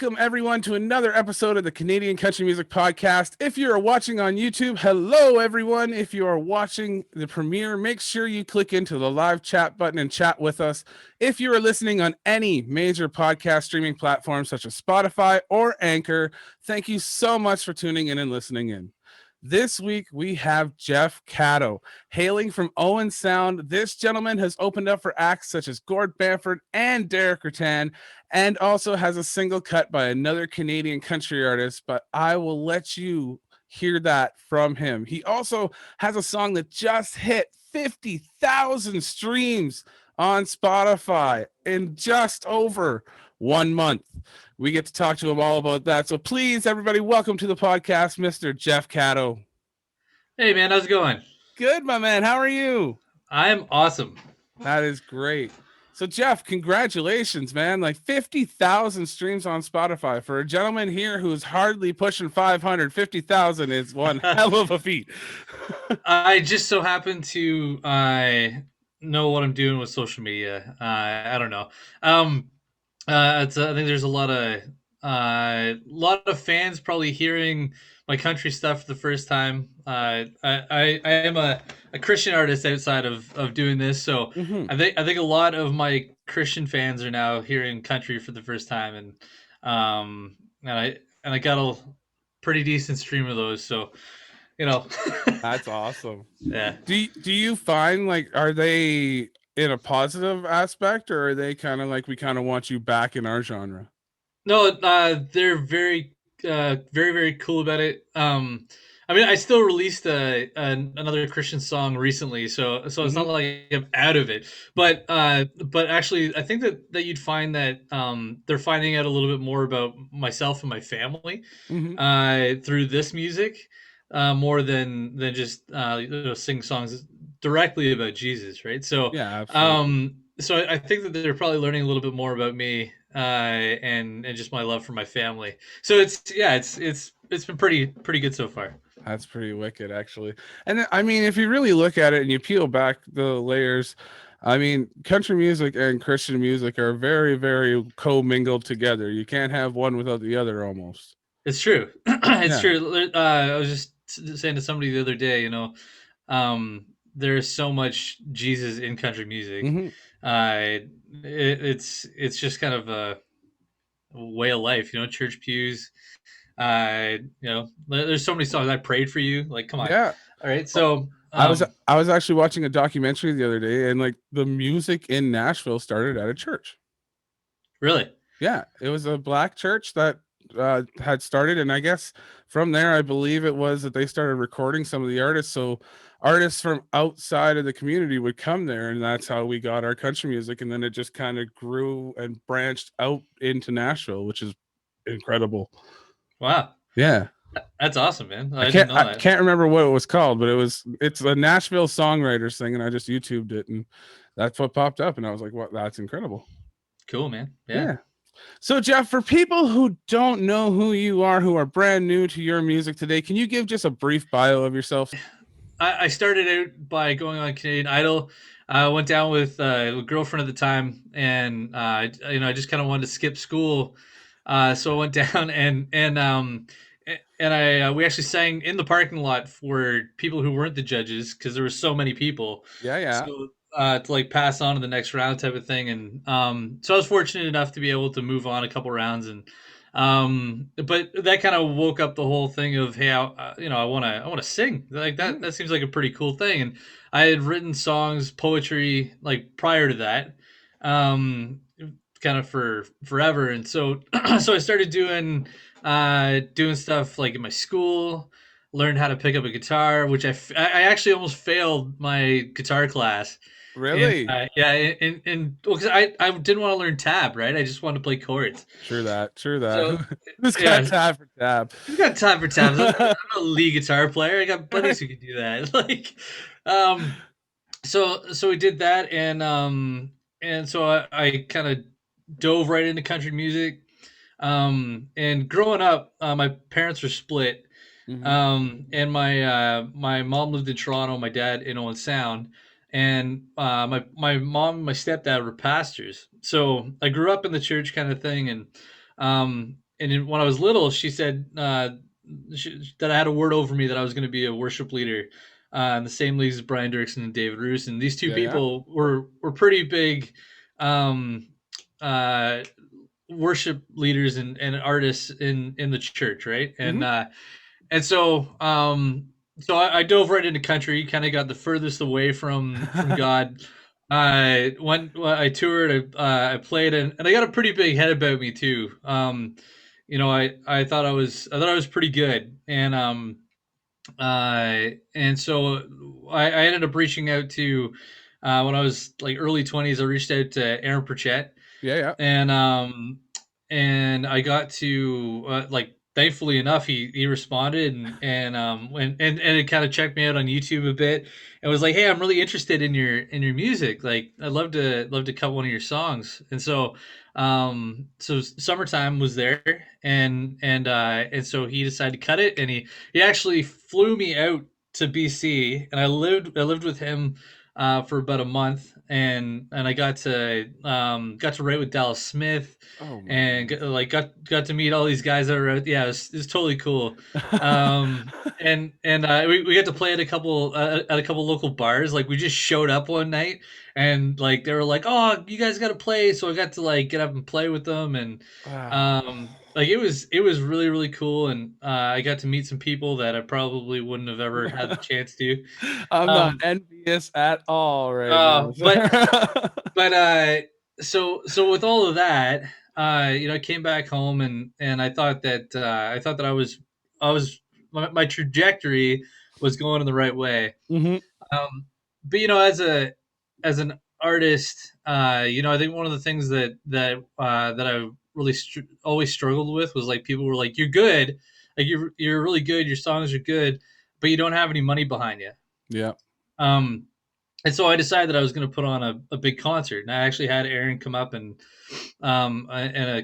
Welcome, everyone, to another episode of the Canadian Country Music Podcast. If you are watching on YouTube, hello, everyone. If you are watching the premiere, make sure you click into the live chat button and chat with us. If you are listening on any major podcast streaming platform such as Spotify or Anchor, thank you so much for tuning in and listening in. This week, we have Jeff Catto. Hailing from Owen Sound, this gentleman has opened up for acts such as Gord, Bamford, and Deric Ruttan, and also has a single cut by another Canadian country artist, but I will let you hear that from him. He also has a song that just hit 50,000 streams on Spotify in just over 1 month. We get to talk to him all about that. So please, everybody, welcome to the podcast, Mr. Jeff Catto. Hey, man, how's it going? Good, my man. How are you? I'm awesome. That is great. So, Jeff, congratulations, man. Like 50,000 streams on Spotify. For a gentleman here who's hardly pushing 500, 50,000 is one hell of a feat. I just so happen to know what I'm doing with social media. I don't know. I think there's a lot of fans probably hearing my country stuff for the first time. I am a Christian artist outside of doing this, so I think a lot of my Christian fans are now hearing country for the first time, and I got a pretty decent stream of those, so you know. That's awesome. Yeah. Do you find, like, are they in a positive aspect, or are they kind of like, we kind of want you back in our genre? No, they're very, very cool about it. I mean, I still released another Christian song recently, so it's not like I'm out of it. But actually, I think that you'd find that they're finding out a little bit more about myself and my family through this music, more than just sing songs directly about Jesus, right? So, Yeah, absolutely. so I think that they're probably learning a little bit more about me and just my love for my family. So it's been pretty good so far. That's pretty wicked, actually. And I mean, if you really look at it and you peel back the layers, I mean, country music and Christian music are very, very co-mingled together. You can't have one without the other, almost. It's true. It's Yeah. true. I was just saying to somebody the other day, there's so much Jesus in country music. Mm-hmm. It's just kind of a way of life, church pews. There's so many songs. I prayed for you. Like, come on. Yeah. All right. So, I was actually watching a documentary the other day, and like the music in Nashville started at a church. really, Yeah, it was a black church that had started, and I guess from there, I believe it was that they started recording some of the artists. So artists from outside of the community would come there, and that's how we got our country music. And then it just kind of grew and branched out into Nashville, which is incredible. wow, Yeah. that's awesome, man. I didn't know I that. can't remember what it was called, but it's a Nashville songwriters thing, and I just YouTubed it, and that's what popped up, and I was like, "What? That's incredible." Cool, man. Yeah. Yeah. So, Jeff, for people who don't know who you are, who are brand new to your music today, can you give just a brief bio of yourself? I started out by going on Canadian Idol. I went down with a girlfriend at the time, and I just kind of wanted to skip school, so I went down and I we actually sang in the parking lot for people who weren't the judges because there were so many people. Yeah, yeah. So to like pass on to the next round type of thing, and so I was fortunate enough to be able to move on a couple rounds, and but that kind of woke up the whole thing of, hey, I want to sing, like that seems like a pretty cool thing. And I had written songs, poetry, like prior to that, um kind of for forever. And so so I started doing stuff like in my school, learned how to pick up a guitar, which I actually almost failed my guitar class. And Really? yeah, and well, because I didn't want to learn tab, right? I just wanted to play chords. True that. True So that. Who's got yeah, time for tab? you got time for tabs. I'm a lead guitar player. I got buddies who can do that. Like, um, so we did that, and so I kind of dove right into country music. And growing up, my parents were split. Hmm. And my mom lived in Toronto, my dad in Owen Sound, and my mom and my stepdad were pastors. So I grew up in the church kind of thing, and when I was little, she said that I had a word over me that I was going to be a worship leader in the same leagues as Brian Dirksen and David Ruttan. These two Yeah, yeah. people were pretty big um, uh, worship leaders and artists in the church, right? Hmm. And so I dove right into country, kind of got the furthest away from God. I went, I toured, I played, and I got a pretty big head about me too. I thought I thought I was pretty good, and so I ended up reaching out to when I was like early 20s. I reached out to Aaron Pritchett, Yeah, yeah. and I got to like thankfully enough he responded and it kind of checked me out on YouTube a bit and was like, hey, I'm really interested in your music, like I'd love to cut one of your songs. And so so summertime was there, and so he decided to cut it, and he actually flew me out to BC, and I lived with him for about a month, and I got to write with Dallas Smith, Oh my and goodness. got to meet all these guys that were out. Yeah, it was totally cool. And we got to play at a couple local bars. Like we just showed up one night, and like they were like, "Oh, you guys got to play," so I got to like get up and play with them, and Wow. like it was really really cool, and I got to meet some people that I probably wouldn't have ever had the chance to. I'm not Um, envious at all right now, but sir. but so with all of that, I came back home, and I thought that I was my trajectory was going in the right way. Hmm. But as an artist, I think one of the things that I really always struggled with was like people were like, "You're good, like you're really good. Your songs are good, but you don't have any money behind you." Yeah. Um, and so I decided that I was going to put on a big concert, and I actually had Aaron come up and a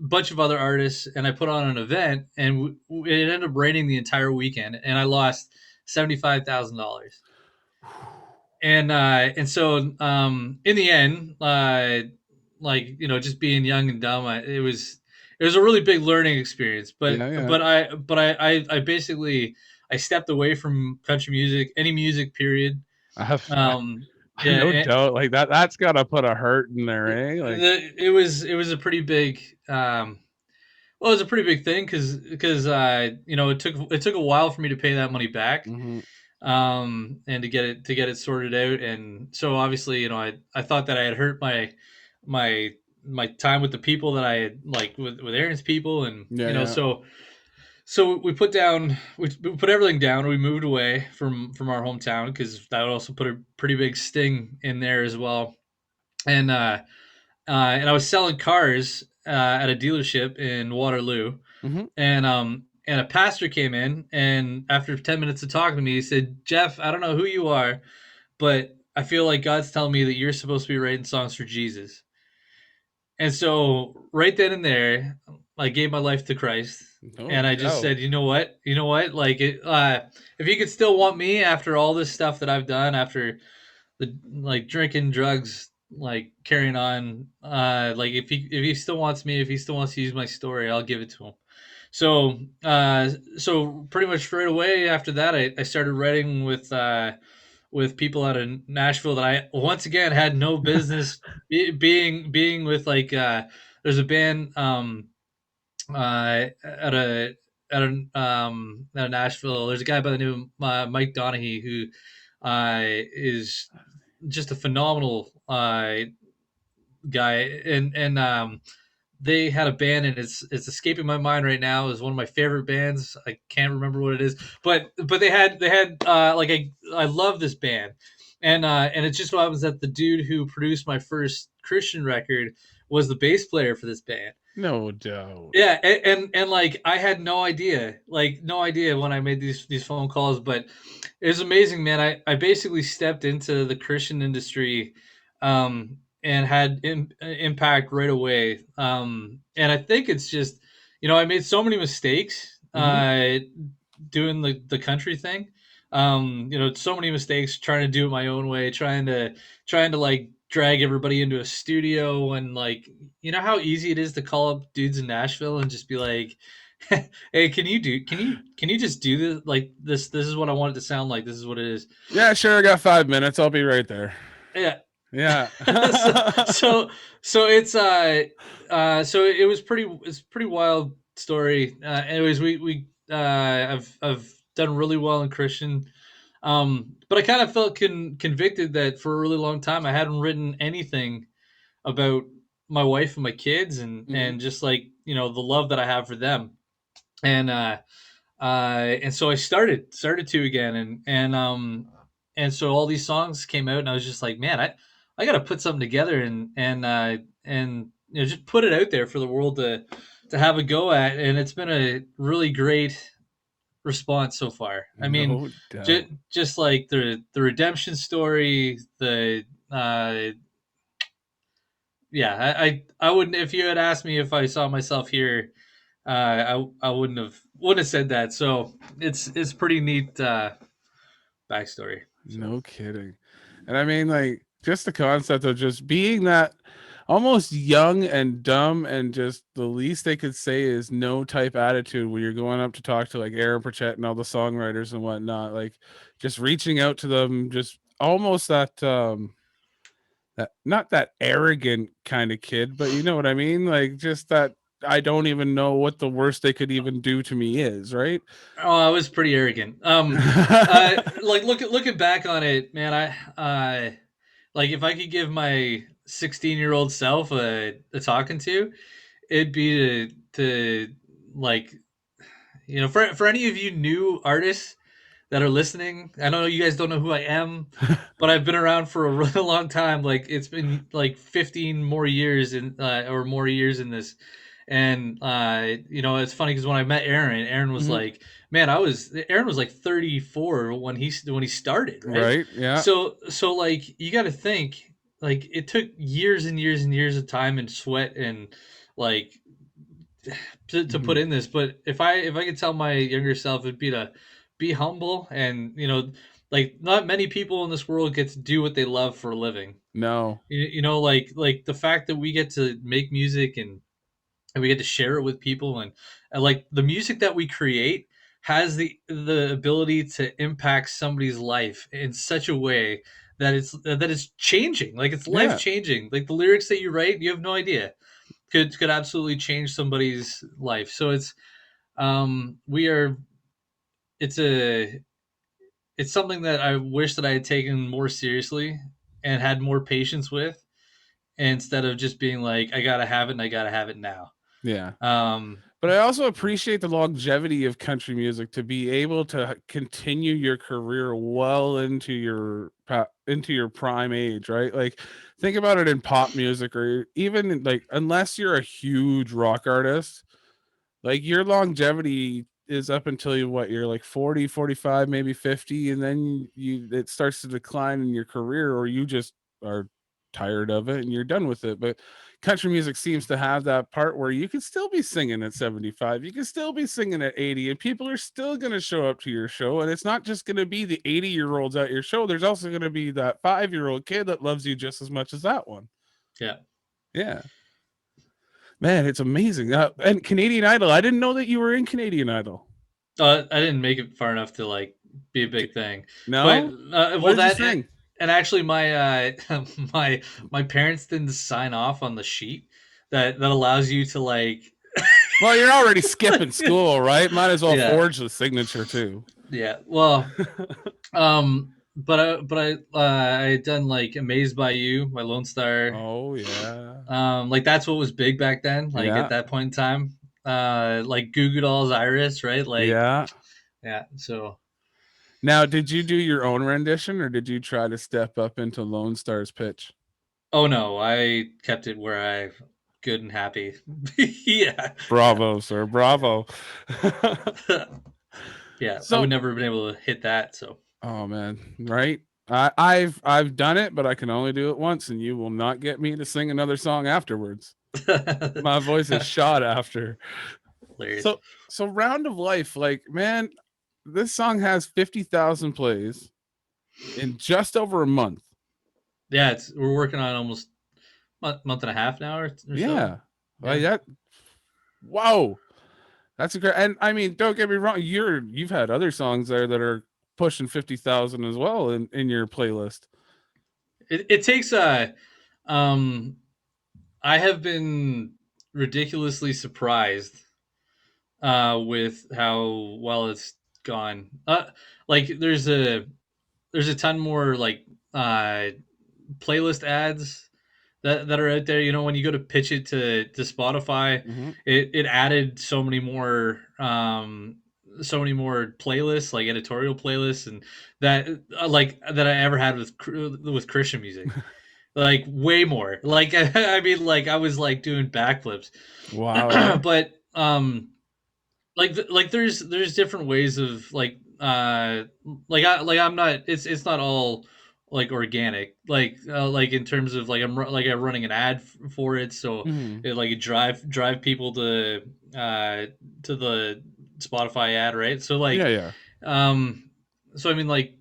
bunch of other artists, and I put on an event, and it ended up raining the entire weekend, and I lost $75,000. And so in the end, like just being young and dumb, it was a really big learning experience. But Yeah, yeah. I basically I stepped away from country music, any music, period. I have Um, yeah, no doubt like that's gotta put a hurt in there, eh? Like, it was a pretty big well, it was a pretty big thing because it took a while for me to pay that money back, mhm. and to get it sorted out. And so obviously, I thought that I had hurt my my time with the people that I had, like with Aaron's people, and Yeah, yeah. so we put everything down. We moved away from our hometown because that would also put a pretty big sting in there as well. And uh uh, and I was selling cars at a dealership in Waterloo, Mhm. and a pastor came in, and after 10 minutes of talking to me, he said, "Jeff, I don't know who you are, but I feel like God's telling me that you're supposed to be writing songs for Jesus." And so right then and there, I gave my life to Christ, No and I just doubt. said, you know what, like if you could still want me after all this stuff that I've done, after the like drinking, drugs, like carrying on, like if he still wants me, if he still wants to use my story, I'll give it to him. So so pretty much right away after that, I started writing with people out of Nashville that I once again had no business being with. Like there's a band at out of Nashville. There's a guy by the name of Mike Donahue who is just a phenomenal guy, and they had a band, and it's escaping my mind right now. Is one of my favorite bands. I can't remember what it is, but they had like I love this band, and it just so happens that the dude who produced my first Christian record was the bass player for this band. No doubt. Yeah, and like I had no idea, like no idea when I made these phone calls, but it was amazing, man. I basically stepped into the Christian industry, and had impact right away. And I think it's just, I made so many mistakes Mhm. doing the country thing. So many mistakes trying to do it my own way, trying to like drag everybody into a studio, and like, you know how easy it is to call up dudes in Nashville and just be like, "Hey, can you just do this? Like this is what I want it to sound like. This is what it is." Yeah, sure. I got 5 minutes. I'll be right there. Yeah. Yeah. so, so so it's so it's pretty wild story. Anyways, I've done really well in Christian. But I kind of felt convicted that for a really long time I hadn't written anything about my wife and my kids, Mhm. and just like, the love that I have for them. And so I started to again, and so all these songs came out, and I was just like, man, I got to put something together, and just put it out there for the world to have a go at. And it's been a really great response so far. I mean, No doubt. just like the redemption story, the yeah, I wouldn't, if you had asked me if I saw myself here, I wouldn't have said that. So it's pretty neat backstory. So No kidding. And I mean, like, just the concept of just being that almost young and dumb, and just the least they could say is no type attitude when you're going up to talk to like Aaron Pritchett and all the songwriters and whatnot. Like, just reaching out to them, just almost that not that arrogant kind of kid, but you know what I mean? Like, just that I don't even know what the worst they could even do to me is, right? oh, I was pretty arrogant. Like looking back on it, man, like if I could give my 16-year-old self a talking to, it'd be to like, for any of you new artists that are listening, I know you guys don't know who I am, but I've been around for a really long time. Like, it's been like 15 more years or more years in this. And it's funny because when I met Aaron was Mhm. like, man, Aaron was like 34 when he started, right? Right? Yeah. So like, you got to think, like, it took years and years and years of time and sweat and like to put Mhm. in this. But if I could tell my younger self, it'd be to be humble, and like, not many people in this world get to do what they love for a living. No. Like the fact that we get to make music, and we get to share it with people, and like the music that we create has the ability to impact somebody's life in such a way that it's changing, like it's life Yeah. changing. Like the lyrics that you write, you have no idea, could absolutely change somebody's life. So we are it's a it's something that I wish that I had taken more seriously and had more patience with, instead of just being like, I gotta have it and I gotta have it now. Yeah. um But I also appreciate the longevity of country music to be able to continue your career well into into your prime age, right? Like, think about it in pop music, or even like, unless you're a huge rock artist, like, your longevity is up until you're like 40, 45, maybe 50, and then it starts to decline in your career, or you just are tired of it and you're done with it. But country music seems to have that part where you can still be singing at 75, you can still be singing at 80, and people are still going to show up to your show. And it's not just going to be the 80-year-olds at your show. There's also going to be that 5-year-old kid that loves you just as much as that one. yeah. Yeah. Man, it's amazing. And Canadian Idol, I didn't know that you were in Canadian Idol. I didn't make it far enough to like be a big thing, but No? What well, did you that sing? and actually my my parents didn't sign off on the sheet that allows you to like Well, you're already skipping school, right? Might as well yeah. forge the signature too. Yeah, well, but I had done like Amazed by You, my Lone Star. Oh yeah. Like that's what was big back then, like at Yeah. that point in time. Like Goo Goo Dolls, Iris, right? Like, Yeah. yeah. So, Now, did you do your own rendition, or did you try to step up into Lone Star's pitch? oh no, I kept it where I good and happy. Yeah, yeah, Bravo, sir. Bravo. yeah. Yeah, I would So, never have been able to hit that. So, oh man, right? I've done it, but I can only do it once, and you will not get me to sing another song afterwards. My voice is shot after. hilarious. So Round of Life, like, man, this song has 50,000 plays in just over a month. Yeah, we're working on almost month and a half now or so. Yeah. Like Yeah. that. Wow. That's a great. And I mean, don't get me wrong. You've had other songs there that are pushing 50,000 as well in your playlist. It takes um I have been ridiculously surprised with how well it's gone. Like there's a ton more like uh playlist ads that are out there. You know, when you go to pitch it to Spotify, Hmm. it added so many more playlists, like editorial playlists, and that like that I ever had with Christian music. Like way more. Like I mean, like I was like doing backflips, Wow. Eh? but like there's different ways of like I'm not it's not all like organic like in terms of like I'm running an ad for it, so Hmm. it drive people uh to the Spotify ad, right? So Yeah. like Yeah. um so I mean like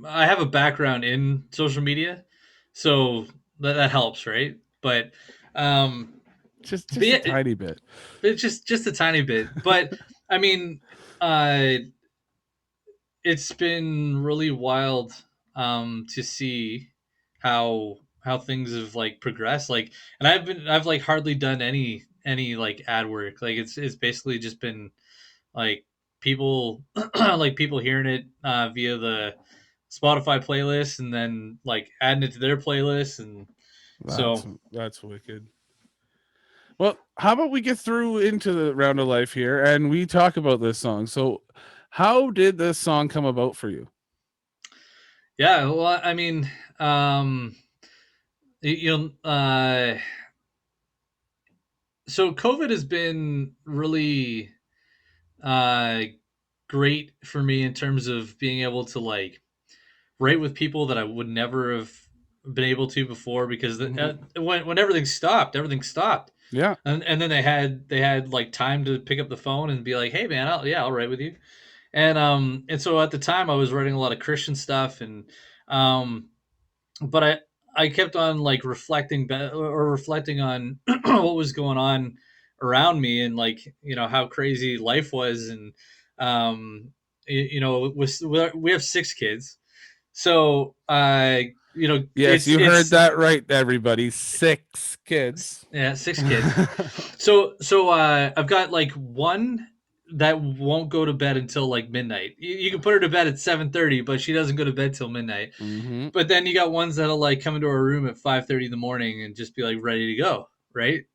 I have a background in social media, so that helps, right? But um but Just a yeah, tiny bit. it's just a tiny bit, but I mean, uh, it's been really wild to see how things have like progressed. Like, and I've like hardly done any like ad work. Like, it's basically just been like people like people hearing it via the Spotify playlist, and then like adding it to their playlist, and That's so that's wicked. Well, how about we get through into the round of life here and we talk about this song. So, how did this song come about for you? yeah. Well, I mean, um, you know, so COVID has been really uh, great for me in terms of being able to like write with people that I would never have been able to before, because Hmm. when everything stopped, Yeah. and then they had like time to pick up the phone and be like, hey man, I'll write with you, and so at the time I was writing a lot of Christian stuff, and um but I kept on like reflecting on what was going on around me, and like how crazy life was, and um we have 6 kids, so Yes, you heard it's that right, everybody. 6 kids. yeah, 6 kids. So I've got like one that won't go to bed until like midnight. You can put her to bed at 7:30, but she doesn't go to bed till midnight. Hmm. But then you got ones that'll like come into our room at 5:30 in the morning and just be like ready to go, right?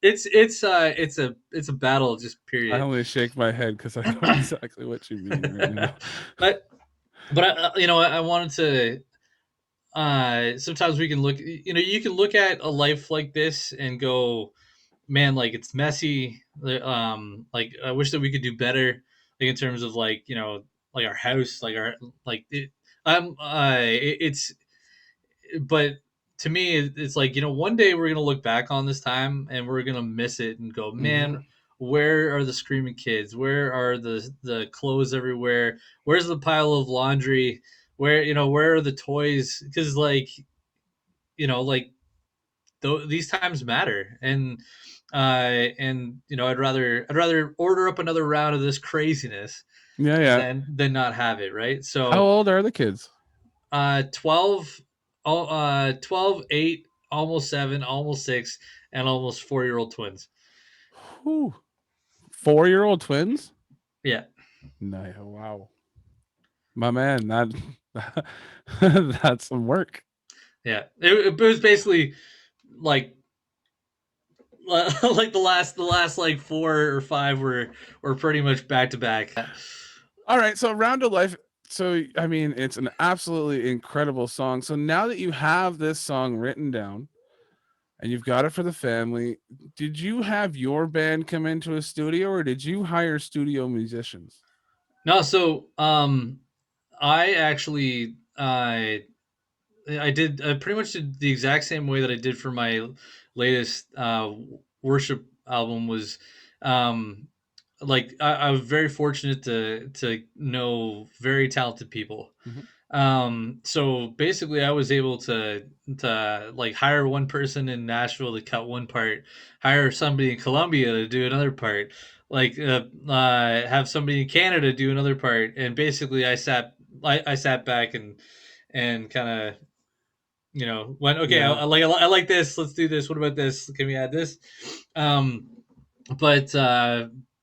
It's a battle, just I period. only shake my head because I know exactly what you mean right now. but but I wanted to. Sometimes we can look. You can look at a life like this and go, man, like it's messy. Like I wish that we could do better, like in terms of like like our house, like our like it, it's but to me it's like one day we're gonna look back on this time and we're gonna miss it and go, Hmm. man, where are the screaming kids, where are the clothes everywhere, where's the pile of laundry, where are the toys, because like these times matter, and I'd rather order up another round of this craziness Yeah, yeah. than not have it, right? How So old are the kids? 12, 12, 8, almost 7, almost 6, and almost 4-year-old twins. Whew. 4-year-old twins? Yeah, No, wow. My man, that that's some work. yeah. It was basically like like the last like 4 or 5 were pretty much back to back. All right, so Round of Life. So I mean, it's an absolutely incredible song. So now that you have this song written down and you've got it for the family, did you have your band come into a studio or did you hire studio musicians? No, so I actually I did pretty much did the exact same way that I did for my latest worship album. Was um, like I was very fortunate to know very talented people, So basically I was able to like hire one person in Nashville to cut one part, hire somebody in Colombia to do another part, like have somebody in Canada do another part, and basically I sat back and kind of, went, okay, Yeah. I like this, let's do this, what about this, can we add this? um but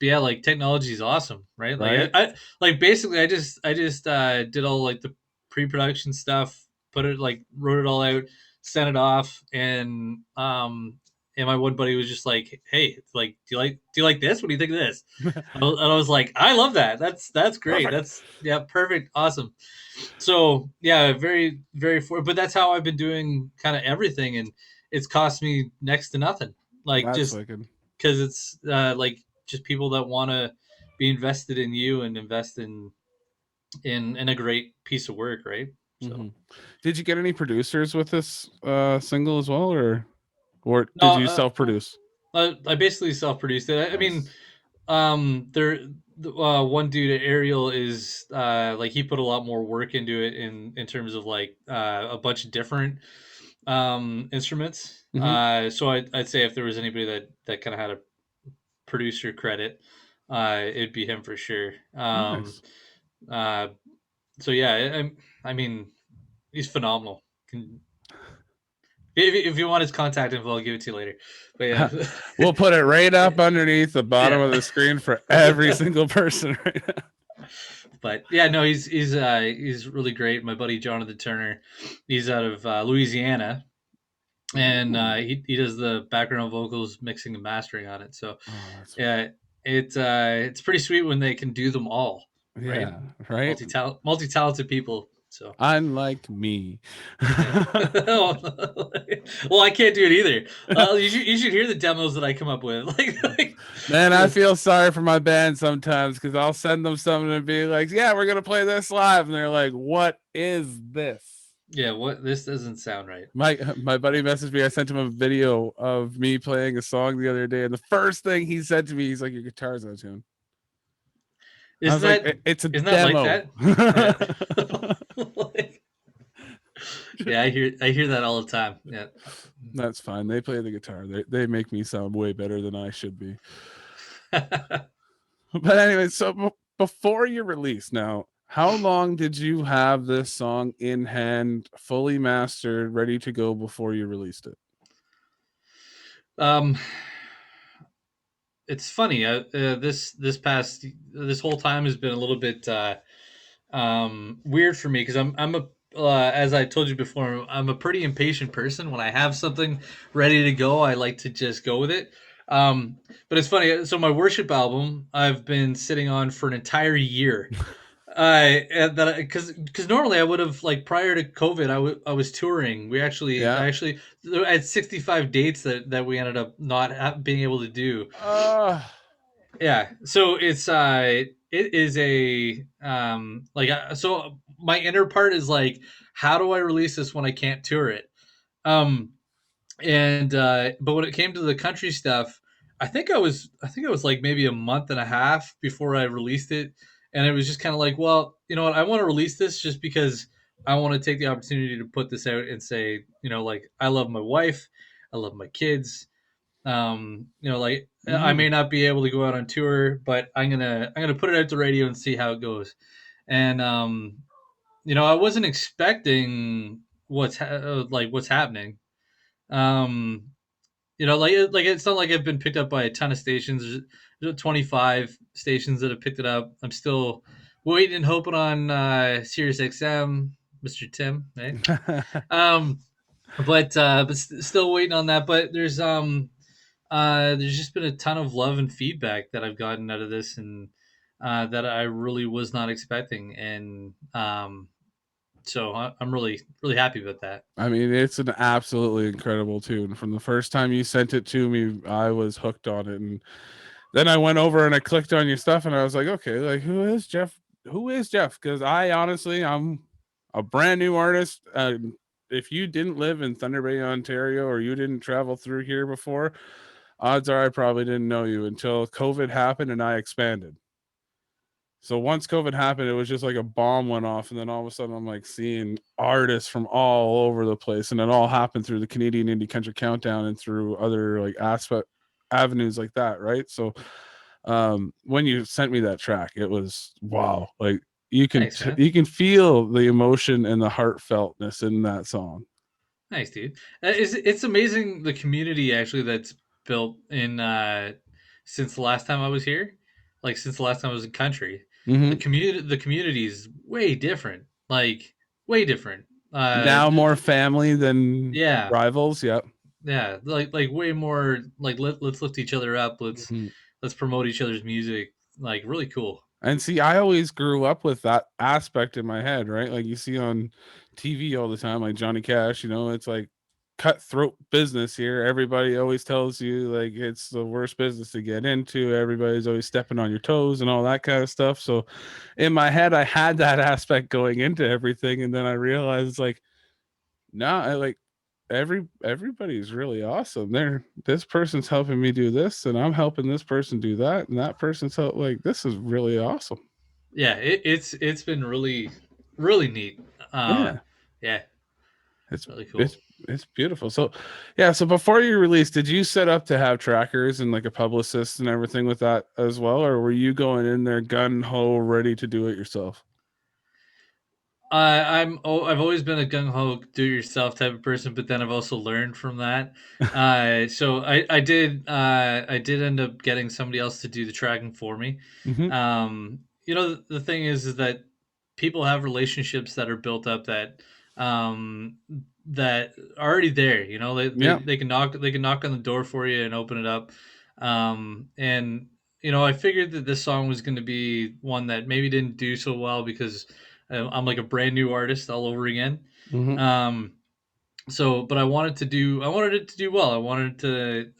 yeah, like technology is awesome, right? Like Right. I like basically I just did all like the pre-production stuff, put it, like, wrote it all out, sent it off, and my one buddy was just like, hey, like, do you like this, what do you think of this? And I was like, I love that, that's great, Perfect. that's, yeah, perfect, awesome. So yeah, very very but that's how I've been doing kind of everything, and it's cost me next to nothing, like, That's just wicked. because it's like just people that want to be invested in you and invest in a great piece of work, right? So Hmm. Did you get any producers with this single as well, or no, did you self-produce? I basically self-produced it. I mean, Nice. there, one dude, Ariel, is like, he put a lot more work into it in terms of, like, a bunch of different instruments. Hmm. So I'd say if there was anybody that kind of had a producer credit, it'd be him for sure. Nice. Uh, so yeah, I mean, he's phenomenal. If you want his contact info, I'll give it to you later. But We'll put it right up underneath the bottom of yeah. the screen for every single person right now. But yeah, no, he's really great. My buddy Jonathan Turner, he's out of Louisiana, and Ooh. he does the background vocals, mixing and mastering on it. So Oh, that's yeah, it's pretty sweet when they can do them all, right? yeah, right. Multi talented people. So Unlike me. yeah. Well, I can't do it either. You should hear the demos that I come up with. Like, Man, I just, feel sorry for my band sometimes because I'll send them something and be like, "Yeah, we're gonna play this live," and they're like, "What is this?" yeah, what, this doesn't sound right. My buddy messaged me. I sent him a video of me playing a song the other day, and the first thing he said to me, he's like, "Your guitar's out of tune." I Isn't was like, that It's a isn't that like demo." that? Yeah. Like, yeah, I hear that all the time. Yeah. That's fine. They play the guitar. They make me sound way better than I should be. But anyway, so before your release, now, how long did you have this song in hand, fully mastered, ready to go before you released it? um, it's funny. This whole time has been a little bit weird for me, because I'm a as I told you before, I'm a pretty impatient person. When I have something ready to go, I like to just go with it. Um, but it's funny. So my worship album, I've been sitting on for an entire year. That because normally I would have, like, prior to COVID, I was touring. Yeah. I actually had 65 dates that we ended up not being able to do. Uh, Yeah, so it is a like, so my inner part is like, how do I release this when I can't tour it? Um, and but when it came to the country stuff, I think I was like maybe a month and a half before I released it, and it was just kind of like, well, you know what, I want to release this just because I want to take the opportunity to put this out and say, like, I love my wife, I love my kids. Like, I mhm. may not be able to go out on tour, but I'm gonna put it out to radio and see how it goes. And I wasn't expecting what's happening. Um, like, it's not like I've been picked up by a ton of stations. There's 25 stations that have picked it up. I'm still waiting and hoping on Sirius XM, Mr. Tim, right? Um, but still waiting on that. But there's just been a ton of love and feedback that I've gotten out of this, and that I really was not expecting, and so I'm really really happy about that. I mean, it's an absolutely incredible tune. From the first time you sent it to me, I was hooked on it, and then I went over and I clicked on your stuff, and I was like, okay, like, who is Jeff? Who is Jeff? Because I honestly, I'm a brand new artist. If you didn't live in Thunder Bay, Ontario, or you didn't travel through here before, odds are I probably didn't know you until COVID happened and I expanded. So once COVID happened, it was just like a bomb went off, and then all of a sudden, I'm like seeing artists from all over the place, and it all happened through the Canadian Indie Country Countdown and through other like aspect avenues like that, right? So, when you sent me that track, it was wow, like Thanks, man. you can feel the emotion and the heartfeltness in that song. Nice, dude. It's amazing the community actually that's built in since the last time I was here, like since the last time I was in country. Mm-hmm. The community is way different, like way different. Now more family than Yeah, rivals. Yep. yeah, like way more like let's lift each other up. Mhm. Let's promote each other's music. Like really cool. And see, I always grew up with that aspect in my head, right? Like you see on TV all the time, like Johnny Cash, it's like cutthroat business here. Everybody always tells you like it's the worst business to get into. Everybody's always stepping on your toes and all that kind of stuff. So in my head, I had that aspect going into everything. And then I realized it's like, nah, I like everybody's really awesome. This person's helping me do this, and I'm helping this person do that, and that person's like this is really awesome. Yeah, it's been really neat. Yeah, Yeah, it's really cool. it's beautiful. So, yeah. So before you release, did you set up to have trackers and like a publicist and everything with that as well, or were you going in there gun ho ready to do it yourself? I've always been a gung ho do it yourself type of person, but then I've also learned from that. So I did end up getting somebody else to do the tracking for me. Mm-hmm. The thing is that people have relationships that are built up um, that are already there. Yeah. They can knock on the door for you and open it up. And I figured that this song was going to be one that maybe didn't do so well because I'm like a brand new artist all over again. Mm-hmm. Um, but I wanted it to do well. I wanted to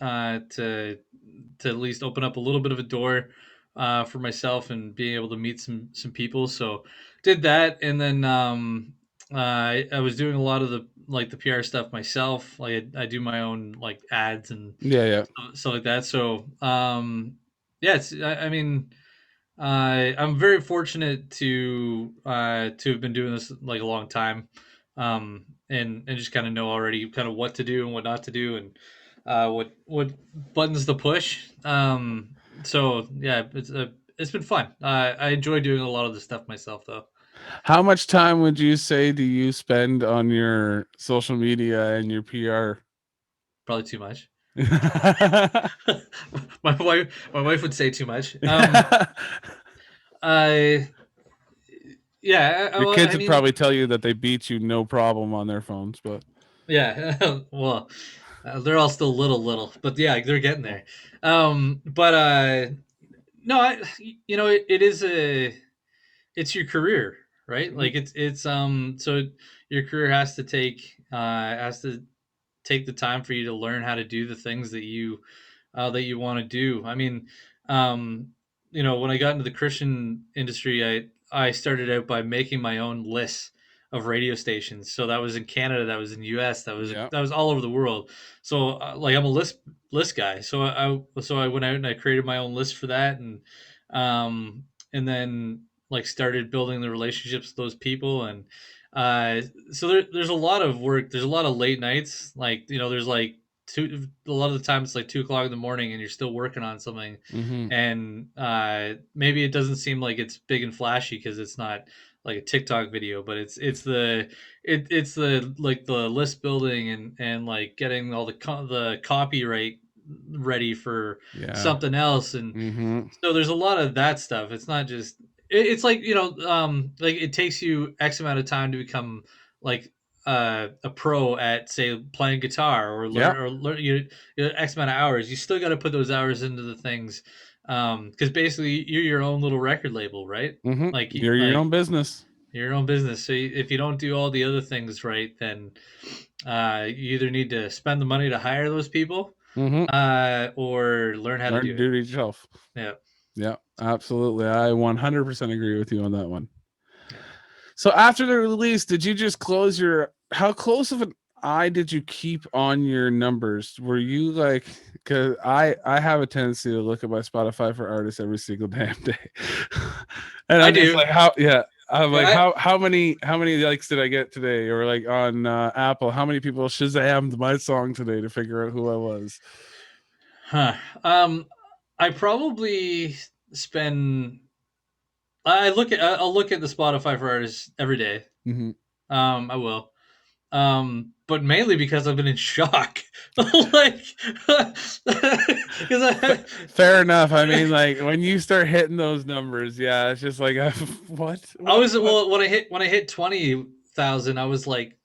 at least open up a little bit of a door for myself and being able to meet some people. So did that, and then I was doing a lot of the PR stuff myself. Like I do my own like ads and Yeah. Yeah. stuff like that. So yeah, I mean I'm very fortunate to have been doing this like a long time, and just kind of know already kind of what to do and what not to do, and what buttons to push. So yeah, it's been fun. I enjoy doing a lot of the stuff myself, though. How much time would you say do you spend on your social media and your PR? Probably too much. My wife would say too much. I yeah. Your Well, kids I would mean, probably tell you that they beat you no problem on their phones, but yeah. Well, they're all still little, but yeah, they're getting oh, there. But no, it is it's your career, right? mhm, Like so your career has to take the time for you to learn how to do the things that you want to do. I mean, um, when I got into the Christian industry, I started out by making my own lists of radio stations. So that was in Canada, that was in US, yeah, that was all over the world. So like I'm a list guy. So I went out and I created my own list for that, um, and then like started building the relationships with those people. And so there's a lot of work. There's a lot of late nights. Like there's like a lot of the time it's like 2 o'clock in the morning and you're still working on something, hmm, and maybe it doesn't seem like it's big and flashy because it's not like a TikTok video, but it's the like the list building and like getting all the copyright ready for yeah, something else. And hmm, so there's a lot of that stuff. It's not just it's like like it takes you X amount of time to become like a pro at say playing guitar or yeah, learn X amount of hours. You still got to put those hours into the things, because basically you're your own little record label, right? hmm. You're your Like own business. your own business. So if you don't do all the other things right, then you either need to spend the money to hire those people, Hmm. or learn how to Learn do to it. do it yourself. Yeah. Yeah, absolutely. I 100% agree with you on that one. Yeah. So after the release, did you just close your? How close of an eye did you keep on your numbers? Were you like, because I have a tendency to look at my Spotify for artists every single damn day, and I I'm just do. like, how? Yeah, I'm like, Yeah, how many likes did I get today? Or like on Apple, how many people Shazammed my song today to figure out who I was? huh. I probably spend. I'll look at the Spotify for artists every day. Hmm. I will. But mainly because I've been in shock. Like, because Fair enough. I mean, like when you start hitting those numbers, yeah, it's just like, what, I what, was what? well when I hit 20,000, I was like,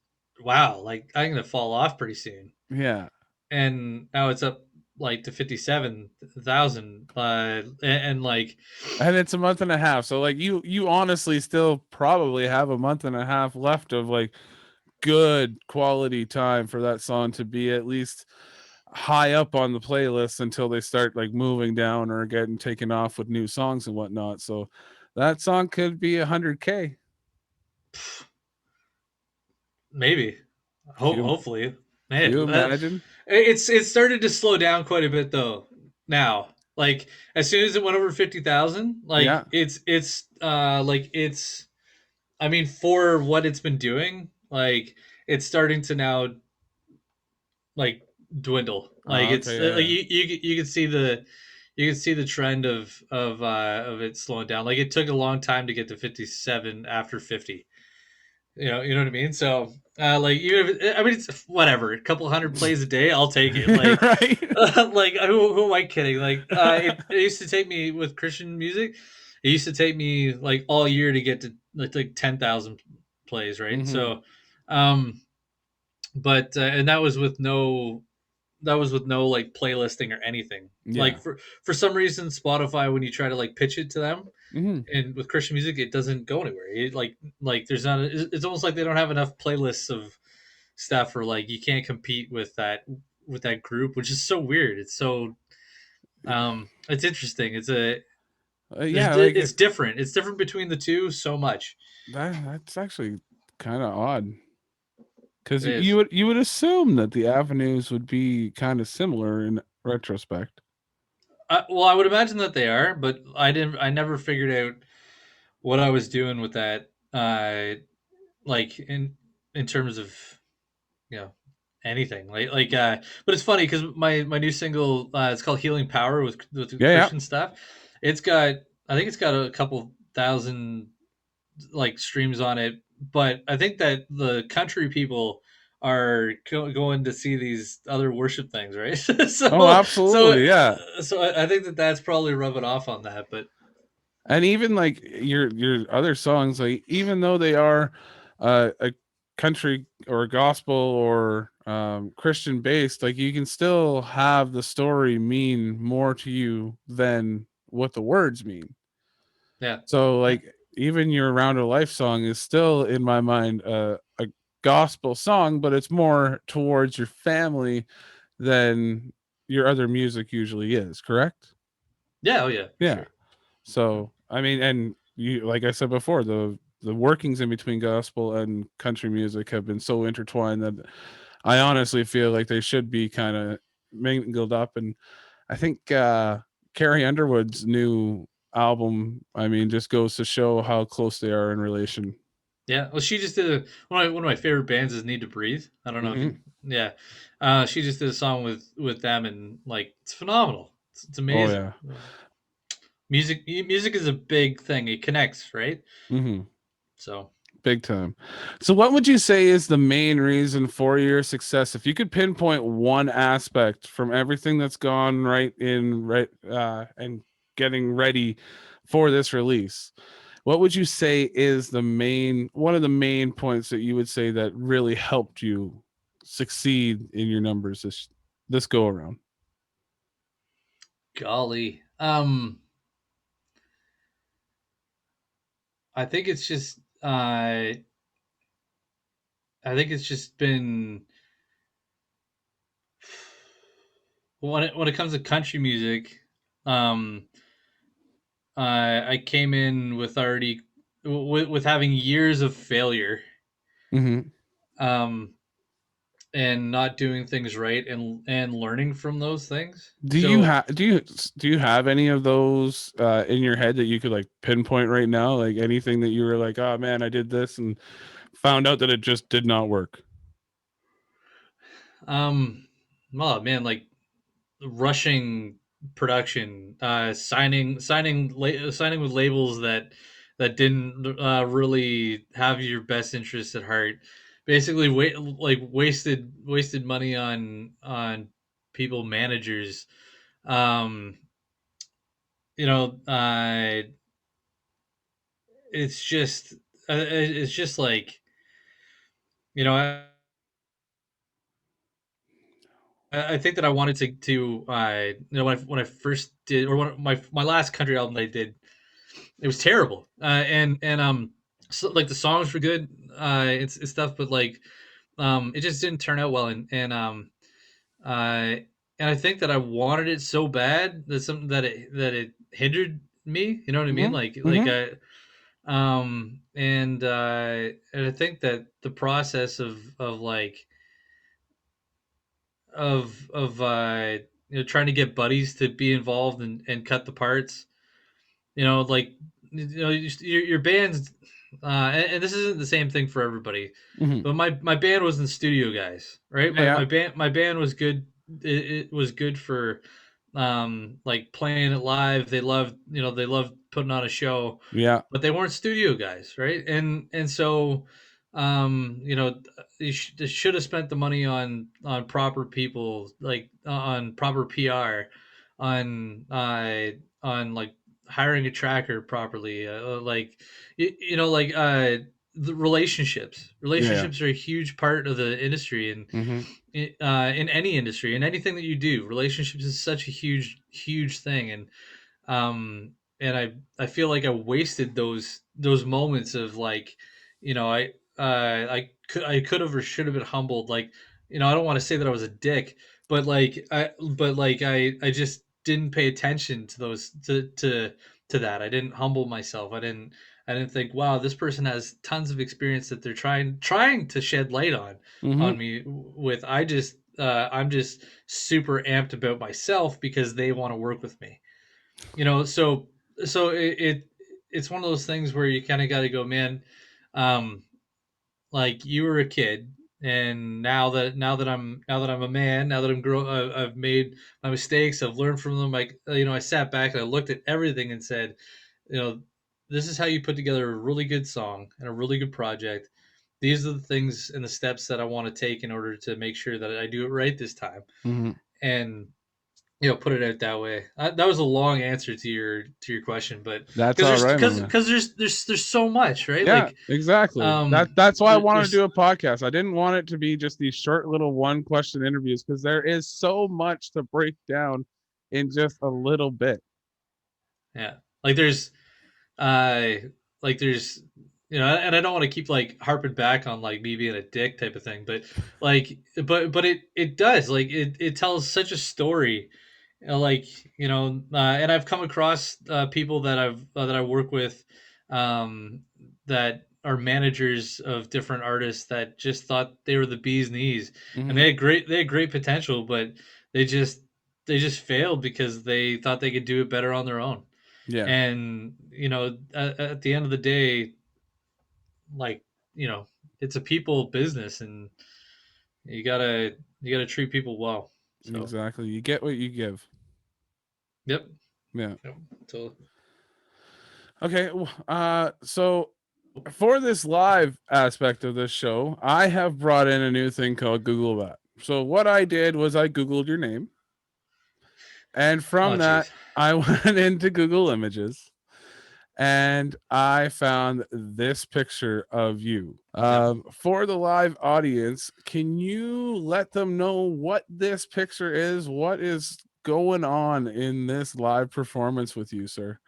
wow, like I'm gonna fall off pretty soon. Yeah. And now it's up like to 57,000, and like, And it's a month and a half. So like you honestly still probably have a month and a half left of like good quality time for that song to be at least high up on the playlist until they start like moving down or getting taken off with new songs and whatnot. So that song could be 100K. maybe, Can you, hopefully, can you man. imagine? It's started to slow down quite a bit though. Now, like as soon as it went over 50,000, Yeah. like it's. I mean, for what it's been doing, like it's starting to now like dwindle. Like Oh, it's okay. Yeah. like Yeah. you can see the trend of it slowing down. Like it took a long time to get to 57 after 50. You know what I mean. So like even if I mean it's whatever, a couple hundred plays a day, I'll take it. Like Right. like who am I kidding? Like it used to take me with Christian music. It used to take me like all year to get to like 10,000 plays, right? Hmm. So, um, but and that was with no like playlisting or anything. Like Yeah. for some reason, Spotify when you try to like pitch it to them, Hmm. and with Christian music, it doesn't go anywhere. Like there's not. It's almost like they don't have enough playlists of stuff, or like you can't compete with that group, which is so weird. It's so it's interesting. Yeah. Like It's different. It's different between the two so much. that's actually kind of odd. Because It you is. would assume that the avenues would be kind of similar in retrospect. Well, I would imagine that they are, but I didn't. I never figured out what I was doing with that. Like in terms of you know anything but it's funny because my new single it's called Healing Power with Yeah, yeah. Christian stuff. It's got I think it's got a couple thousand like streams on it, but I think that the country people are going to see these other worship things, right? Oh, so so absolutely, yeah. so I think that that's probably rubbing off on that, but And even like your other songs, like even though they are a country or gospel or Christian based, like you can still have the story mean more to you than what the words mean. yeah. So Yeah. like even your Round of Life song is still in my mind a gospel song, but it's more towards your family than your other music usually is, correct? Yeah, oh yeah, for Yeah. sure. So I mean, and you like I said before, the workings in between gospel and country music have been so intertwined that I honestly feel like they should be kind of mingled up. And I think Carrie Underwood's new album, I mean, just goes to show how close they are in relation. Yeah, well, she just did one of my favorite bands is Need to Breathe. I don't know if you, Hmm. yeah, she just did a song with them, and like it's phenomenal. It's Oh amazing. yeah. Music is a big thing. It connects, right? Hmm. So Big time. So, what would you say is the main reason for your success? If you could pinpoint one aspect from everything that's gone and getting ready for this release, what would you say is one of the main points that you would say that really helped you succeed in your numbers this go around? golly, I think it's just I think it's just been when it comes to country music, um, I came in with already with having years of failure. Hmm. Um, and not doing things right, and learning from those things. Do you So have do you have any of those in your head that you could like pinpoint right now? Like anything that you were like, oh man, I did this and found out that it just did not work. um oh man, like rushing production, signing with labels that didn't really have your best interests at heart. Basically, wasted money on people, managers. Um, you know, it's just like, you know, I think that I wanted when I first did, or when my last country album that I did, it was terrible. And so, like, the songs were good, it's stuff, but like, it just didn't turn out well. Uh, and I think that I wanted it so bad that something that it hindered me. You know what I mean? Mm-hmm. Mm-hmm. And I think that the process of like of trying to get buddies to be involved and cut the parts, like, your band's, and this isn't the same thing for everybody, Mm-hmm. but my band was in studio guys, right? Yeah. My band was good. It was good for, like, playing it live. They loved putting on a show, Yeah. but they weren't studio guys, right? And so, they should have spent the money on proper people, like, on proper PR, on like hiring a tracker properly, like, like, the relationships. Yeah. Relationships are a huge part of the industry, and Mm-hmm. in any industry, in anything that you do, relationships is such a huge thing. And I feel like I wasted those moments of, like, I could have or should have been humbled. Like, I don't want to say that I was a dick, but I just didn't pay attention to those to that. I didn't humble myself. I didn't think, wow, this person has tons of experience that they're trying to shed light Mm-hmm. on me with. I'm just super amped about myself because they want to work with me. So it's one of those things where you kind of got to go, man. Um, like, you were a kid, and now that I'm a man, now that I've made my mistakes, I've learned from them. Like, I sat back and I looked at everything and said, you know, this is how you put together a really good song and a really good project. These are the things and the steps that I want to take in order to make sure that I do it right this time. Mm-hmm. And, put it out that way. That was a long answer to your question, but That's because all there's right, my because man. because there's so much, right? Yeah, Like, exactly. That's why I wanted to there's do a podcast. I didn't want it to be just these short little one question interviews because there is so much to break down in just a little bit. yeah, like, uh there's, and I don't want to keep, like, harping back on, like, me being a dick type of thing, but, like, but it does, like, it tells such a story. Like, and I've come across, people that I work with, that are managers of different artists that just thought they were the bee's knees, and Mm-hmm. they had great potential, but they just they just failed because they thought they could do it better on their own. Yeah, And, at the end of the day, like, you know, it's a people business, and you gotta treat people well. So, exactly. You get what you give. yep, Yeah. yep, totally. Okay. So for this live aspect of this show, I have brought in a new thing called Google That. So what I did was I Googled your name, and Oh, from that, geez. I went into Google Images and I found this picture of you. Yep. For the live audience, can you let them know what this picture is? What is going on in this live performance with you, sir?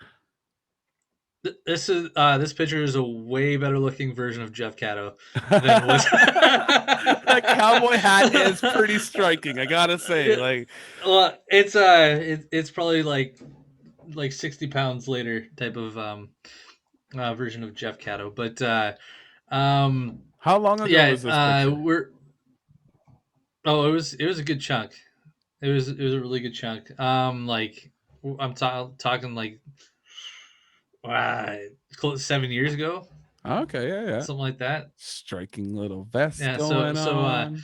This picture is a way better looking version of Jeff Catto than was. That cowboy hat is pretty striking, I gotta say. Like, Well, it's probably like 60 pounds later type of, version of Jeff Catto, but, um how long ago yeah, was this picture? we're Oh, it was a good chunk. It was a really good chunk. Like I'm talking like uh, close to 7 years ago, Okay, yeah, yeah. something like that. Striking little vest Yeah. So going on.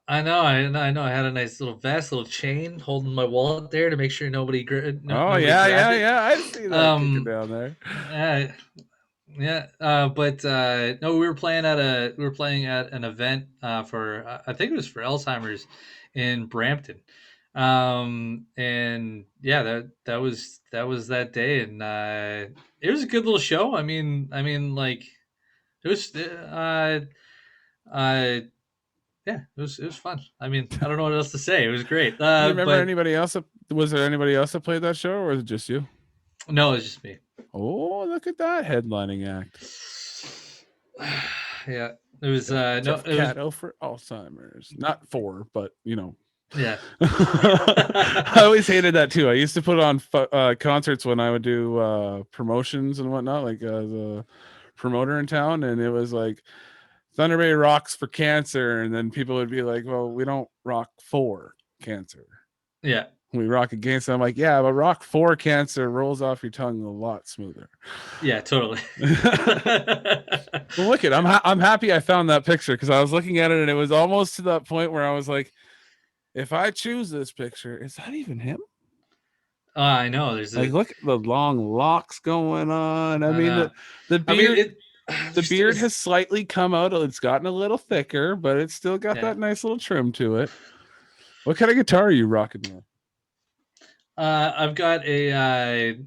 I know. I had a nice little vest, little chain holding my wallet there to make sure Oh nobody yeah, grabbed yeah, it. yeah. I see that kicking Um, down there. uh, yeah. But no, we were playing at an event for I think it was for Alzheimer's in Brampton. And yeah, that was that day, and it was a good little show. I mean, like it was. Uh, yeah, it was fun. I mean, I don't know what else to say. It was great. Do you remember But anybody else? Was there anybody else that played that show, or was it just you? no, it's just me. Oh, look at that headlining act. Yeah, it was no, Jeff it was Catto for Alzheimer's. Not for, but yeah. I always hated that too. I used to put on concerts when I would do promotions and whatnot, like as a promoter in town, and it was like Thunder Bay rocks for cancer, and then people would be like, "Well, we don't rock for cancer. Yeah, We rock against it." I'm like, "Yeah, but rock for cancer rolls off your tongue a lot smoother." yeah, totally. Well, look it. I'm happy I found that picture because I was looking at it and it was almost to that point where I was like, if I choose this picture, is that even him? I know. There's Like, a. look at the long locks going on. I I mean, the know. the I mean, beard the beard it's has slightly come out. It's gotten a little thicker, but it's still got yeah. that nice little trim to it. What kind of guitar are you rocking there? I've got I've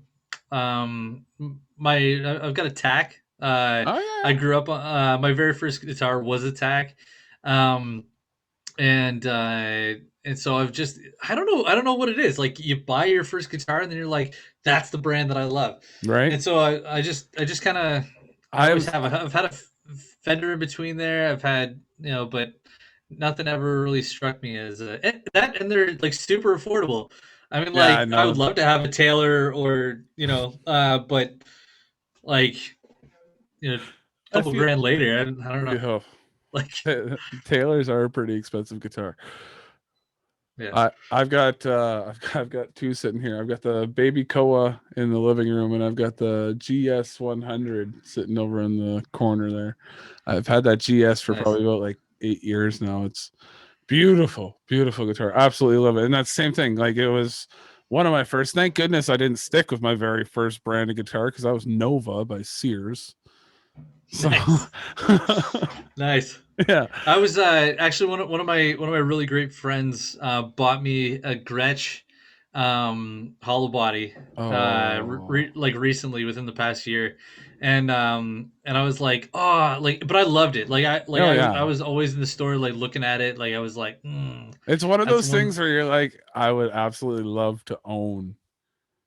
got a tack. Oh I yeah, grew up. My very first guitar was a tack. Um, and so I don't know what it is. Like you buy your first guitar and then you're like, that's the brand that I love. right. And so I just kind of I always I'm have. I've had a Fender in between there. I've had, but nothing ever really struck me as that, and they're like super affordable. I mean, yeah, I like I would know. love to have a Taylor, or but like a I couple feel grand later, I don't know. yeah, Like Taylors are a pretty expensive guitar. yeah, I've got two sitting here. I've got the Baby Koa in the living room, and I've got the GS 100 sitting over in the corner there. I've had that GS for nice. probably about like 8 years now. It's beautiful, beautiful guitar. Absolutely love it. And that's the same thing. Like it was one of my first. Thank goodness I didn't stick with my very first brand of guitar because I was Nova by Sears. So Nice. Nice. yeah. I was actually one of my really great friends bought me a Gretsch hollow body Oh, like recently within the past year, and I was like, oh, like, but I loved it. Like oh I yeah. was always in the store like looking at it, like I was like, It's one of that's those one. things where you're like, I would absolutely love to own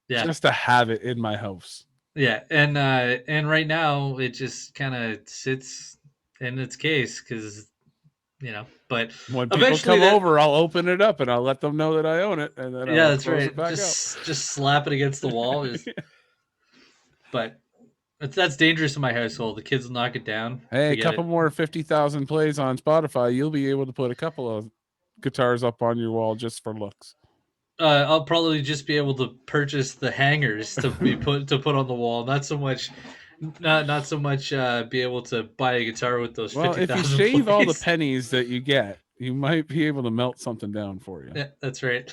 Yeah. just to have it in my house. Yeah, and right now it just kind of sits in its case because but When people eventually come that. over, I'll open it up and I'll let them know that I own it, and then I Yeah, will that's close it right. back out. Just slap it against the wall. But that's dangerous in my household. The kids will knock it down. Hey, a Forget couple it. more 50,000 plays on Spotify, you'll be able to put a couple of guitars up on your wall just for looks. I'll probably just be able to purchase the hangers to put on the wall. Not so much be able to buy a guitar with those Well, fifty if you thousand shave all the plays. pennies that you get, you might be able to melt something down for you. Yeah, that's right.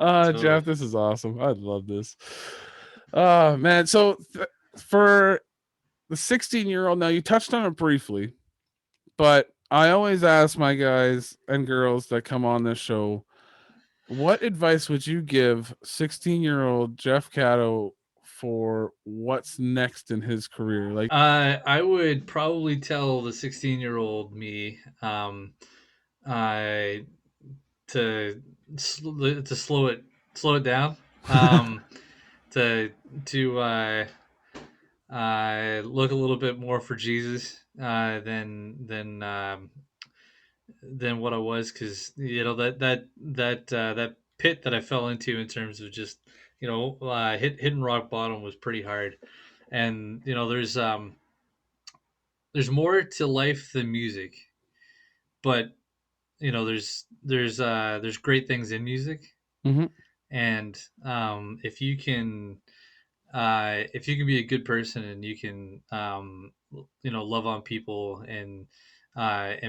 Jeff, Totally. this is awesome. I love this. Man. So for the 16-year-old, now you touched on it briefly, but I always ask my guys and girls that come on this show, what advice would you give 16-year-old Jeff Catto for what's next in his career? Like, I would probably tell the 16-year-old me, I to slow it down, to to look a little bit more for Jesus than what I was, because that pit that I fell into in terms of just hitting rock bottom was pretty hard, and there's more to life than music. but there's great things in music, Mm-hmm. and if you can be a good person and you can love on people and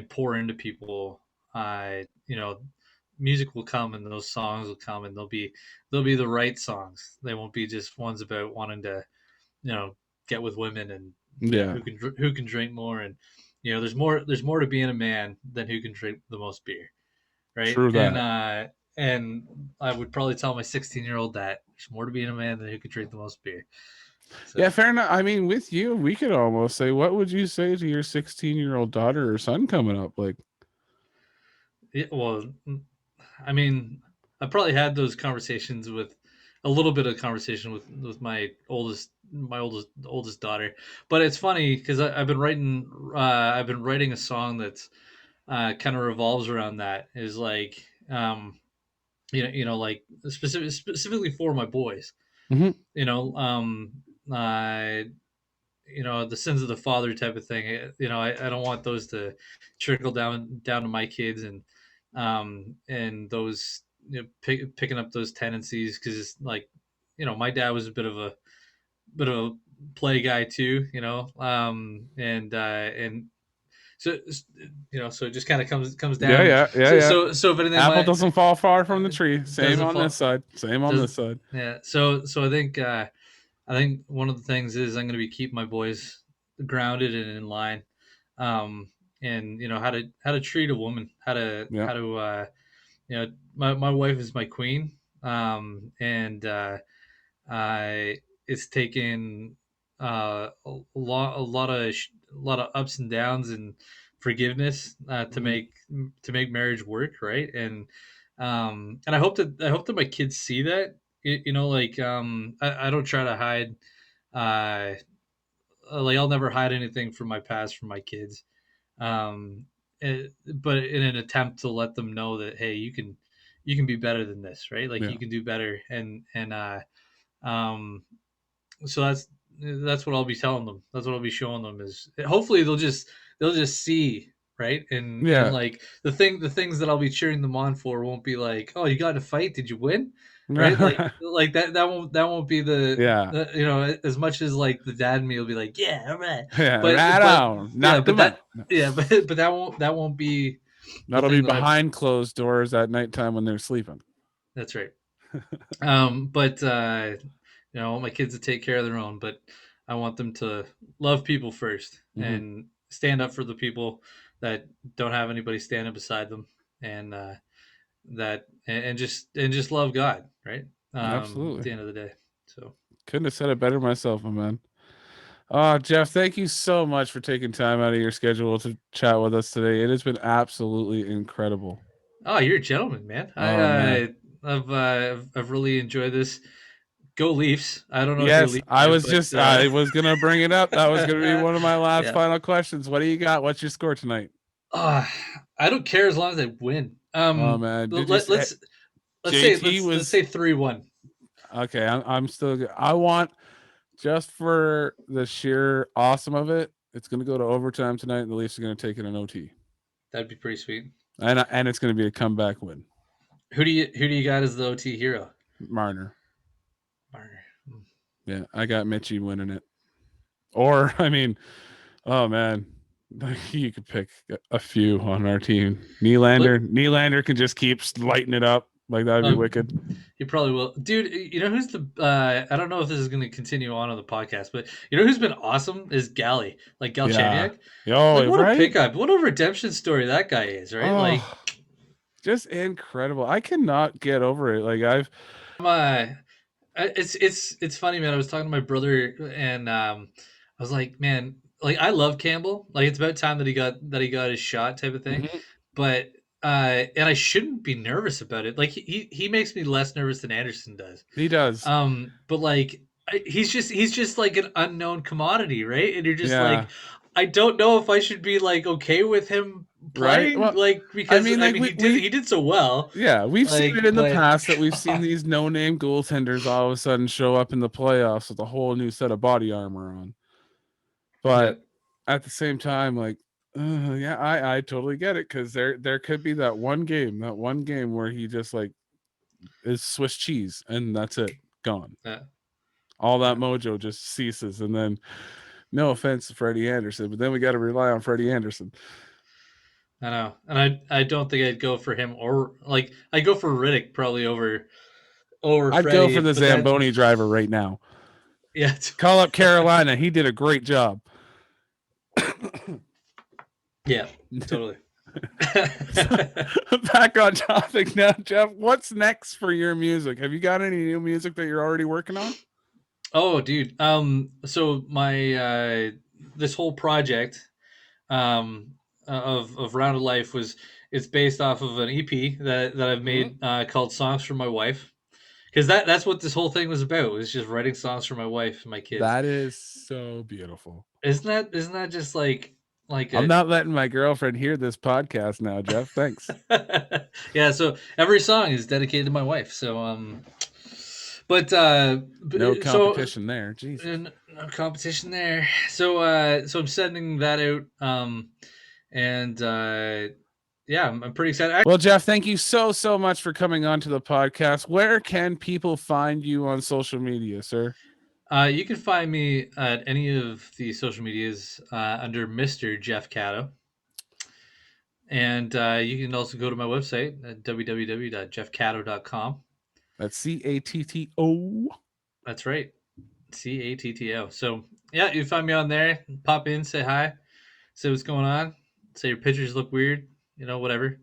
pour into people, music will come and those songs will come and they'll be the right songs. They won't be just ones about wanting to get with women and Yeah, who can drink more, and there's more to being a man than who can drink the most beer, right? true and that. uh and I would probably tell my 16-year-old that there's more to being a man than who can drink the most beer. Yeah, So fair enough. I mean, with you, we could almost say, what would you say to your 16-year-old daughter or son coming up? Like, yeah, well, I mean, I probably had those conversations with a little bit of conversation with my oldest daughter. But it's funny because I've been writing a song that's kind of revolves around that. Is like like specifically for my boys. mhm, You know, uh, the sins of the father type of thing. I don't want those to trickle down to my kids and those picking up those tendencies, because like my dad was a bit of a play guy too, and so so it just kind of comes yeah, down. yeah, yeah, yeah. So if anything, Apple my doesn't fall far from the tree. Same doesn't on this fall side. Same on does this side. yeah. So I think one of the things is I'm going to be keeping my boys grounded and in line, um, and how to treat a woman, how to Yeah. my wife is my queen, and I it's taken a lot of ups and downs and forgiveness Mhm. to make marriage work, right? And I hope that my kids see that. Like I don't try to hide. Uh, like I'll never hide anything from my past from my kids. Um, but in an attempt to let them know that, hey, you can be better than this, right? Like Yeah. you can do better, and um, so that's what I'll be telling them. That's what I'll be showing them, is hopefully they'll just see, right, and Yeah. like the things that I'll be cheering them on for won't be like, oh, you got in a fight, did you win, right? Like that won't be Yeah. as much as like the dad in me will be like, yeah, all right, Yeah. but Right but on. yeah, Knocked but him out. that yeah, but that won't be the That'll be thing that I behind closed doors at nighttime when they're sleeping. that's right. But I want my kids to take care of their own, but I want them to love people first Hmm. and stand up for the people that don't have anybody standing beside them, and just love God, right? At Absolutely. the end of the day. So, Couldn't have said it better myself, my man. Jeff, thank you so much for taking time out of your schedule to chat with us today. It has been absolutely incredible. oh, you're a gentleman, man. Oh man. I've really enjoyed this. Go Leafs! I don't know if you're a Yes, Leafs fan, but I was gonna bring it up. That was gonna be one of my last yeah. final questions. What do you got? What's your score tonight? Uh, I don't care as long as they win. Oh man, did you Let, say let's let's say JT let's was say 3-1. okay? I'm still good. I want just for the sheer awesome of it. It's gonna go to overtime tonight, and the Leafs are gonna take it in OT, That'd be pretty sweet. and it's gonna be a comeback win. Who do you got as the OT hero? Marner. Marner. Yeah, I got Mitchie winning it. Or I mean, oh man, you could pick a few on our team. Look, Nylander can just keep lighting it up. Like that'd be wicked. he probably will, dude. You know who's the? I don't know if this is going to continue on the podcast, but you know who's been awesome is Gally, like Yeah. Galchenyuk. Like Yo, what a right? pickup! What a redemption story that guy is, right? Like, Oh, just incredible. I cannot get over it. Like I've it's funny, man. I was talking to my brother, and I was like, man, like I love Campbell. Like it's about time that he got his shot, type of thing. Mhm. But and I shouldn't be nervous about it. Like he makes me less nervous than Anderson does. He does. But like he's just like an unknown commodity, right? And you're just Yeah. like, I don't know if I should be like okay with him Right? playing, Well, like, I because mean, I like mean we he did so well, yeah, we've seen like, it in the but past that we've seen these no-name goaltenders all of a sudden show up in the playoffs with a whole new set of body armor on. yeah. But at the same time, like Yeah, I totally get it, because there could be that one game where he just like is Swiss cheese and that's it, gone. Yeah. All that Yeah. mojo just ceases, and then no offense to Freddie Anderson, but then we got to rely on Freddie Anderson. I know, and I don't think I'd go for him, or like I go for Riddick probably over I'd go for Freddie, the but that Zamboni driver right now. yeah. Call up Carolina. He did a great job. Yeah, totally. So, back on topic now, Jeff. What's next for your music? Have you got any new music that you're already working on? Oh, dude. So my this whole project of Round of Life it's based off of an EP that I've made called Songs for My Wife, because that's what this whole thing was about. It was just writing songs for my wife and my kids. That is so beautiful. Isn't that just like I'm a not letting my girlfriend hear this podcast now, Jeff. Thanks. yeah, so every song is dedicated to my wife. So but No so competition there. Jesus. no competition there. So I'm sending that out and yeah, I'm pretty excited. Well, Jeff, thank you so much for coming on to the podcast. Where can people find you on social media, sir? You can find me at any of the social medias under Mr. Jeff Catto. And you can also go to my website at www.jeffcatto.com. That's CATTO. That's right. CATTO. So, yeah, you find me on there. Pop in, say hi, say what's going on, say your pictures look weird, whatever.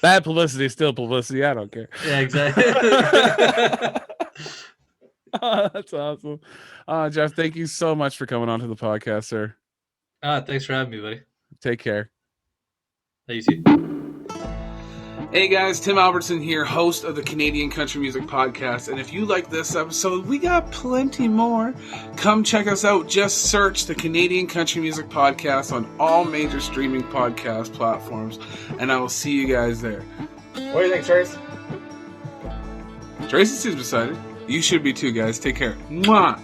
Bad publicity is still publicity. I don't care. Yeah, exactly. Oh, that's awesome. Jeff, thank you so much for coming on to the podcast, sir. Thanks for having me, buddy. Take care. You too. Hey guys, Tim Albertson here, host of the Canadian Country Music Podcast. And if you like this episode, we got plenty more. Come check us out. Just search the Canadian Country Music Podcast on all major streaming podcast platforms. And I will see you guys there. What do you think, Trace? Tracy seems excited. You should be too, guys. Take care. Mwah!